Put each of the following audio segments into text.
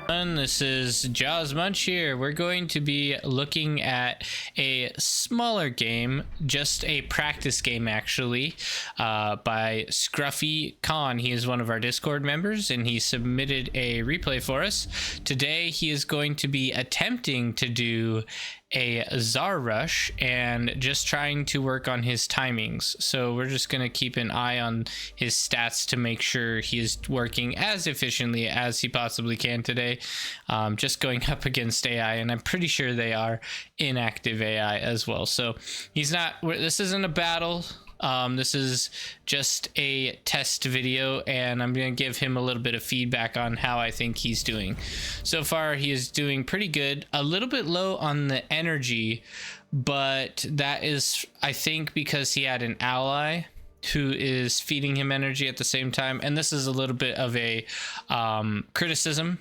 This is Jaws Munch here. We're going to be looking at a smaller game, just a practice game actually, by Scruffy Khan. He is one of our Discord members and he submitted a replay for us. Today he is going to be attempting to do a TZAR rush and just trying to work on his timings. So we're just going to keep an eye on his stats to make sure he is working as efficiently as he possibly can today. Just going up against AI, and I'm pretty sure they are inactive AI as well. So he's not, this isn't a battle. This is just a test video, and I'm going to give him a little bit of feedback on how I think he's doing. So far, he is doing pretty good. A little bit low on the energy, but that is, I think, because he had an ally who is feeding him energy at the same time. And this is a little bit of a criticism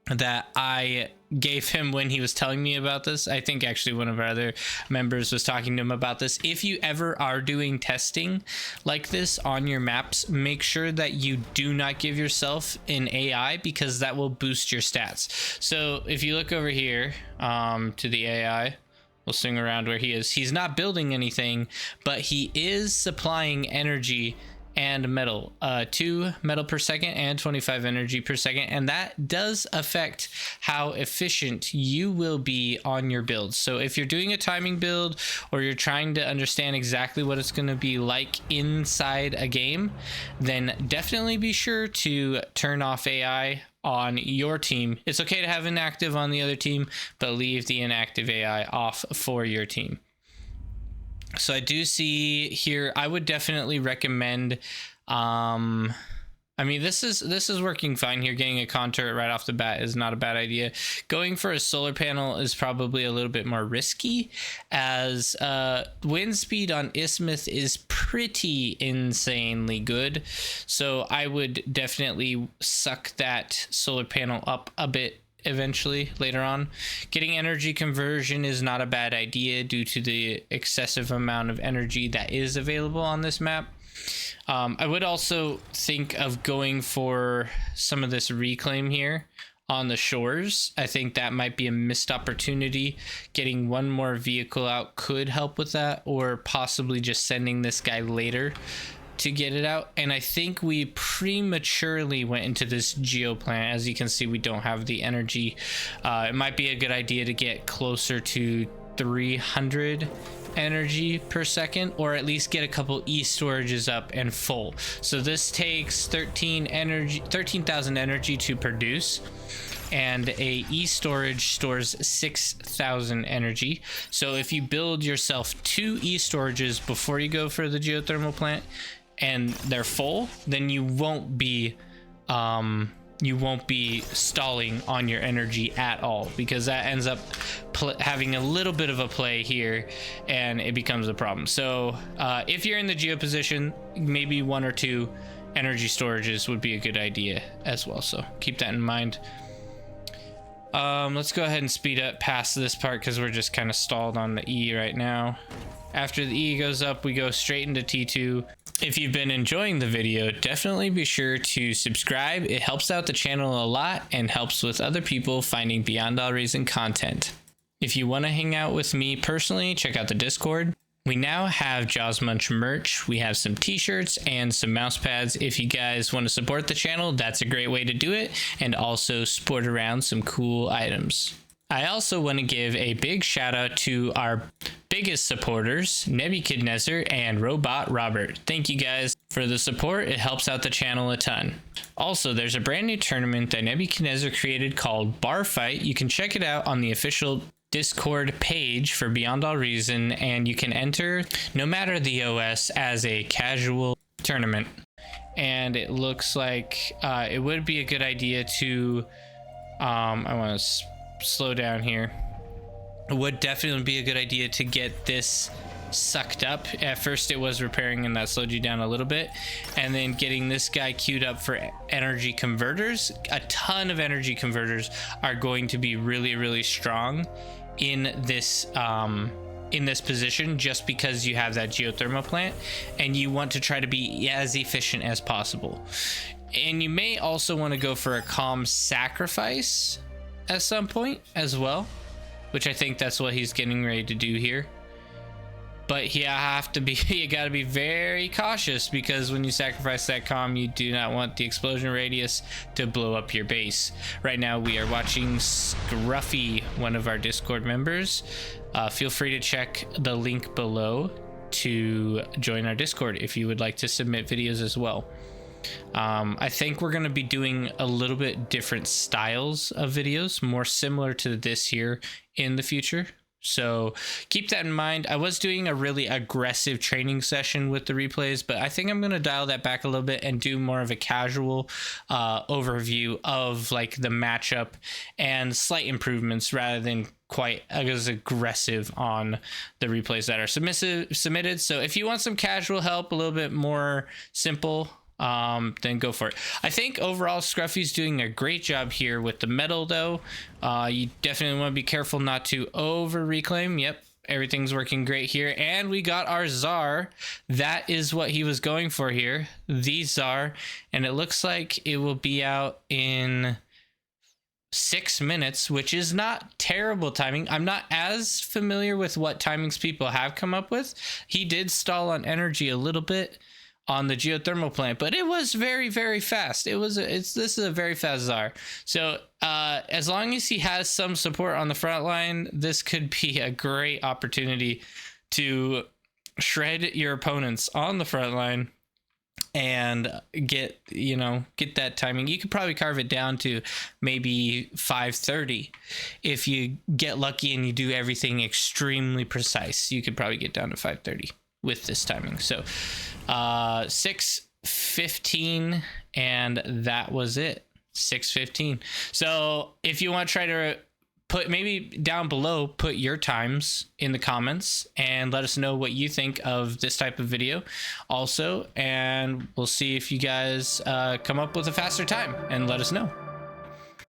that I gave him when he was telling me about this. I think actually one of our other members was talking to him about this. If you ever are doing testing like this on your maps, make sure that you do not give yourself an AI, because that will boost your stats. So if you look over here to the AI, we'll swing around where he is. He's not building anything, but he is supplying energy and metal, 2 metal per second and 25 energy per second, and that does affect how efficient you will be on your builds. So if you're doing a timing build, or you're trying to understand exactly what it's going to be like inside a game, then definitely be sure to turn off AI on your team. It's okay to have inactive on the other team, but leave the inactive AI off for your team. So I do see here, I would definitely recommend, I mean, this is working fine here. Getting a contour right off the bat is not a bad idea. Going for a solar panel is probably a little bit more risky, as wind speed on Isthmus is pretty insanely good. So I would definitely suck that solar panel up a bit eventually later on. Getting energy conversion is not a bad idea due to the excessive amount of energy that is available on this map. I would also think of going for some of this reclaim here on the shores. I think that might be a missed opportunity. Getting one more vehicle out could help with that, or possibly just sending this guy later to get it out. And I think we prematurely went into this geo plant. As you can see, we don't have the energy. It might be a good idea to get closer to 300 energy per second, or at least get a couple e-storages up and full. So this takes 13,000 energy to produce, and a e-storage stores 6,000 energy. So if you build yourself 2 e-storages before you go for the geothermal plant and they're full, then you won't be stalling on your energy at all, because that ends up having a little bit of a play here and it becomes a problem. So if you're in the geo position, maybe 1 or 2 energy storages would be a good idea as well, so keep that in mind. Let's go ahead and speed up past this part, because we're just kind of stalled on the E right now. After the E goes up, we go straight into T2. If you've been enjoying the video, definitely be sure to subscribe. It helps out the channel a lot and helps with other people finding Beyond All Reason content. If you want to hang out with me personally, check out the Discord. We now have Jaws Munch merch. We have some t-shirts and some mouse pads. If you guys want to support the channel, that's a great way to do it, and also sport around some cool items. I also want to give a big shout out to our biggest supporters, Nebuchadnezzar and Robot Robert. Thank you guys for the support. It helps out the channel a ton. Also, there's a brand new tournament that Nebuchadnezzar created called Bar Fight. You can check it out on the official Discord page for Beyond All Reason, and you can enter no matter the OS as a casual tournament. And it looks like it would be a good idea to I want to slow down here. It would definitely be a good idea to get this sucked up. At first it was repairing and that slowed you down a little bit, and then getting this guy queued up for energy converters. A ton of energy converters are going to be really strong in this position, just because you have that geothermal plant and you want to try to be as efficient as possible. And you may also want to go for a calm sacrifice at some point as well, which I think that's what he's getting ready to do here. But you gotta be very cautious, because when you sacrifice that calm, you do not want the explosion radius to blow up your base. Right now we are watching Scruffy, one of our Discord members. Feel free to check the link below to join our Discord if you would like to submit videos as well. I think we're going to be doing a little bit different styles of videos, more similar to this here in the future. So keep that in mind. I was doing a really aggressive training session with the replays, but I think I'm going to dial that back a little bit and do more of a casual overview of like the matchup and slight improvements, rather than quite as aggressive on the replays that are submitted. So if you want some casual help, a little bit more simple, then go for it. I think overall Scruffy's doing a great job here with the metal though. You definitely want to be careful not to over reclaim. Yep, everything's working great here, and we got our TZAR. That is what he was going for here, the TZAR, and it looks like it will be out in 6 minutes, which is not terrible timing. I'm not as familiar with what timings people have come up with. He did stall on energy a little bit on the geothermal plant, but it was very, very fast. This is a very fast TZAR. So as long as he has some support on the front line, this could be a great opportunity to shred your opponents on the front line and get that timing. You could probably carve it down to maybe 530 if you get lucky and you do everything extremely precise. You could probably get down to 530 with this timing. So 6:15, and that was it. 6:15. So if you want to try to put, maybe down below, put your times in the comments and let us know what you think of this type of video also, and we'll see if you guys come up with a faster time and let us know.